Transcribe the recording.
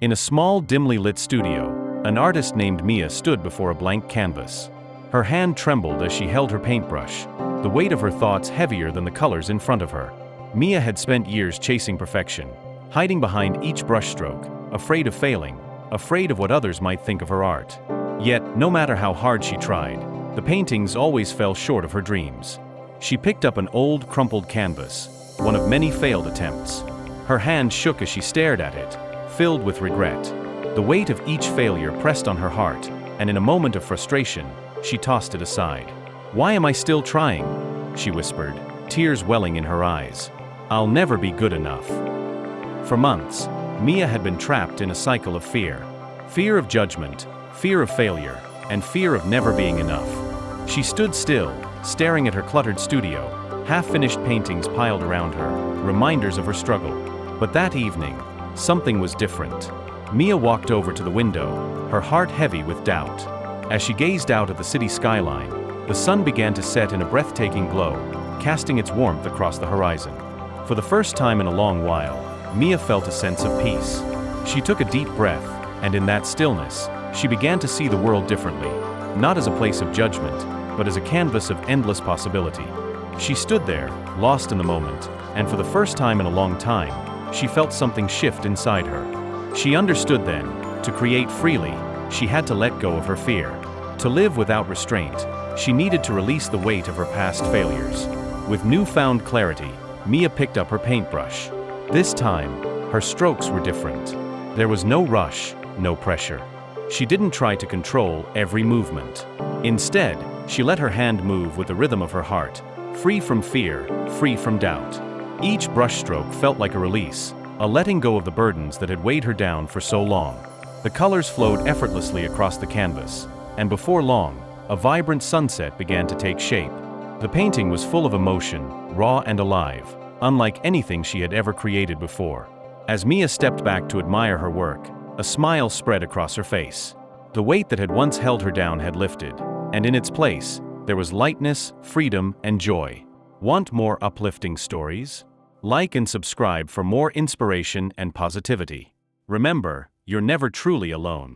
In a small, dimly lit studio, an artist named Mia stood before a blank canvas. Her hand trembled as she held her paintbrush, the weight of her thoughts heavier than the colors in front of her. Mia had spent years chasing perfection, hiding behind each brushstroke, afraid of failing, afraid of what others might think of her art. Yet, no matter how hard she tried, the paintings always fell short of her dreams. She picked up an old, crumpled canvas, one of many failed attempts. Her hand shook as she stared at it, filled with regret. The weight of each failure pressed on her heart, and in a moment of frustration, she tossed it aside. "Why am I still trying?" she whispered, tears welling in her eyes. "I'll never be good enough." For months, Mia had been trapped in a cycle of fear. Fear of judgment, fear of failure, and fear of never being enough. She stood still, staring at her cluttered studio, half-finished paintings piled around her, reminders of her struggle. But that evening, something was different. Mia walked over to the window, her heart heavy with doubt. As she gazed out at the city skyline, the sun began to set in a breathtaking glow, casting its warmth across the horizon. For the first time in a long while, Mia felt a sense of peace. She took a deep breath, and in that stillness, she began to see the world differently, not as a place of judgment, but as a canvas of endless possibility. She stood there, lost in the moment, and for the first time in a long time, she felt something shift inside her. She understood then, to create freely, she had to let go of her fear. To live without restraint, she needed to release the weight of her past failures. With newfound clarity, Mia picked up her paintbrush. This time, her strokes were different. There was no rush, no pressure. She didn't try to control every movement. Instead, she let her hand move with the rhythm of her heart, free from fear, free from doubt. Each brushstroke felt like a release, a letting go of the burdens that had weighed her down for so long. The colors flowed effortlessly across the canvas, and before long, a vibrant sunset began to take shape. The painting was full of emotion, raw and alive, unlike anything she had ever created before. As Mia stepped back to admire her work, a smile spread across her face. The weight that had once held her down had lifted, and in its place, there was lightness, freedom, and joy. Want more uplifting stories? Like and subscribe for more inspiration and positivity. Remember, you're never truly alone.